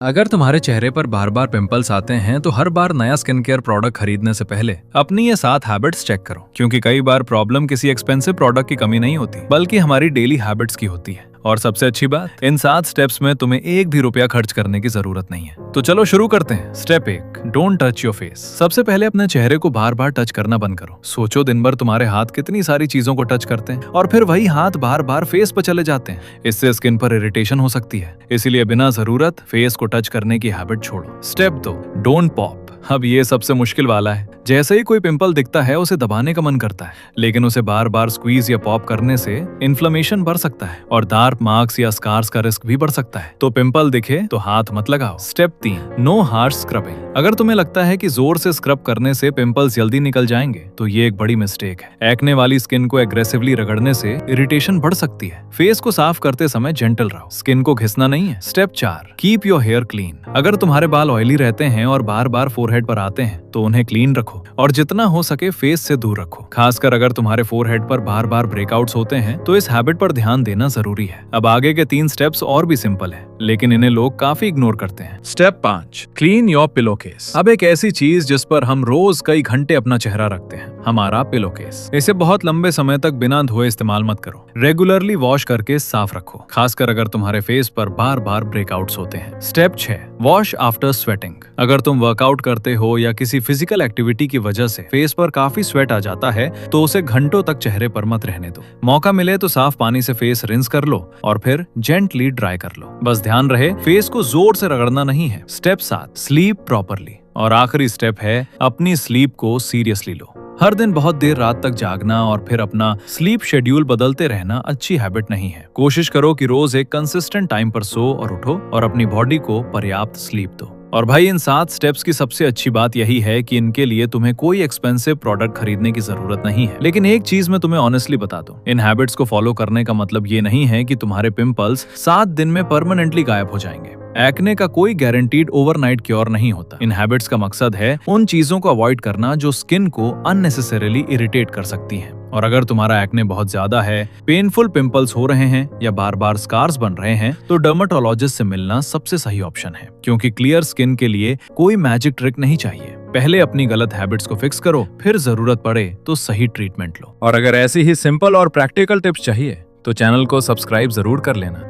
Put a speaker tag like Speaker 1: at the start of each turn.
Speaker 1: अगर तुम्हारे चेहरे पर बार बार पिंपल्स आते हैं तो हर बार नया स्किन केयर प्रोडक्ट खरीदने से पहले अपनी ये 7 हैबिट्स चेक करो, क्योंकि कई बार प्रॉब्लम किसी एक्सपेंसिव प्रोडक्ट की कमी नहीं होती बल्कि हमारी डेली हैबिट्स की होती है। और सबसे अच्छी बात, इन 7 स्टेप्स में तुम्हें एक भी रुपया खर्च करने की जरूरत नहीं है। तो चलो शुरू करते हैं। Step 1, don't touch your face. सबसे पहले अपने चेहरे को बार बार टच करना बंद करो। सोचो दिन भर तुम्हारे हाथ कितनी सारी चीजों को टच करते हैं और फिर वही हाथ बार बार फेस पर चले जाते हैं। इससे स्किन पर इरिटेशन हो सकती है, इसीलिए बिना जरूरत फेस को टच करने की हैबिट छोड़ो। Step 2, don't pop. अब ये सबसे मुश्किल वाला है। जैसे ही कोई पिंपल दिखता है उसे दबाने का मन करता है, लेकिन उसे बार बार स्क्वीज या पॉप करने से इन्फ्लेमेशन बढ़ सकता है और डार्क मार्क्स या स्कार्स का रिस्क भी बढ़ सकता है। तो पिंपल दिखे तो हाथ मत लगाओ। Step 3, no harsh scrubbing. अगर तुम्हें लगता है कि जोर से स्क्रब करने से पिंपल्स जल्दी निकल जाएंगे तो ये एक बड़ी मिस्टेक है। एक्ने वाली स्किन को एग्रेसिवली रगड़ने से इरिटेशन बढ़ सकती है। फेस को साफ करते समय जेंटल रहो, स्किन को घिसना नहीं है। Step 4, keep your hair clean. अगर तुम्हारे बाल ऑयली रहते हैं और बार बार फोरहेड पर आते हैं तो उन्हें क्लीन रखो और जितना हो सके फेस से दूर रखो। खासकर अगर तुम्हारे फोरहेड पर बार बार ब्रेकआउट्स होते हैं तो इस हैबिट पर ध्यान देना जरूरी है। अब आगे के 3 स्टेप्स और भी सिंपल है, लेकिन इन्हें लोग काफी इग्नोर करते हैं। Step 5, clean your pillow case. अब एक ऐसी चीज जिस पर हम रोज कई घंटे अपना चेहरा रखते हैं, हमारा पिलो केस। इसे बहुत लंबे समय तक बिना धोए इस्तेमाल मत करो। रेगुलरली वॉश करके साफ रखो, खासकर अगर तुम्हारे फेस पर बार बार ब्रेकआउट्स होते हैं। Step 6, wash after sweating. अगर तुम वर्कआउट करते हो या किसी फिजिकल एक्टिविटी की वजह से फेस पर काफी स्वेट आ जाता है तो उसे घंटों तक चेहरे पर मत रहने दो। मौका मिले तो साफ पानी से फेस रिंस कर लो और फिर जेंटली ड्राई कर लो। बस ध्यान रहे फेस को जोर से रगड़ना नहीं है। Step 7, sleep properly. और आखिरी स्टेप है, अपनी स्लीप को सीरियसली लो। हर दिन बहुत देर रात तक जागना और फिर अपना स्लीप शेड्यूल बदलते रहना अच्छी हैबिट नहीं है। कोशिश करो कि रोज एक कंसिस्टेंट टाइम पर सो और उठो और अपनी बॉडी को पर्याप्त स्लीप दो। और भाई, इन 7 स्टेप्स की सबसे अच्छी बात यही है कि इनके लिए तुम्हें कोई एक्सपेंसिव प्रोडक्ट खरीदने की जरूरत नहीं है। लेकिन एक चीज मैं तुम्हें ऑनेस्टली बता दूं, इन हैबिट्स को फॉलो करने का मतलब ये नहीं है कि तुम्हारे पिंपल्स 7 दिन में परमानेंटली गायब हो जाएंगे। एक्ने का कोई गारंटीड ओवरनाइट क्योर नहीं होता। इन हैबिट्स का मकसद है उन चीजों को अवॉइड करना जो स्किन को अननेसेसरीली इरिटेट कर सकती हैं। और अगर तुम्हारा एक्ने बहुत ज्यादा है, पेनफुल पिंपल्स हो रहे हैं या बार बार स्कार्स बन रहे हैं तो डर्मेटोलॉजिस्ट से मिलना सबसे सही ऑप्शन है, क्योंकि क्लियर स्किन के लिए कोई मैजिक ट्रिक नहीं चाहिए। पहले अपनी गलत हैबिट्स को फिक्स करो, फिर जरूरत पड़े तो सही ट्रीटमेंट लो। और अगर ऐसी ही सिंपल और प्रैक्टिकल टिप्स चाहिए तो चैनल को सब्सक्राइब जरूर कर लेना।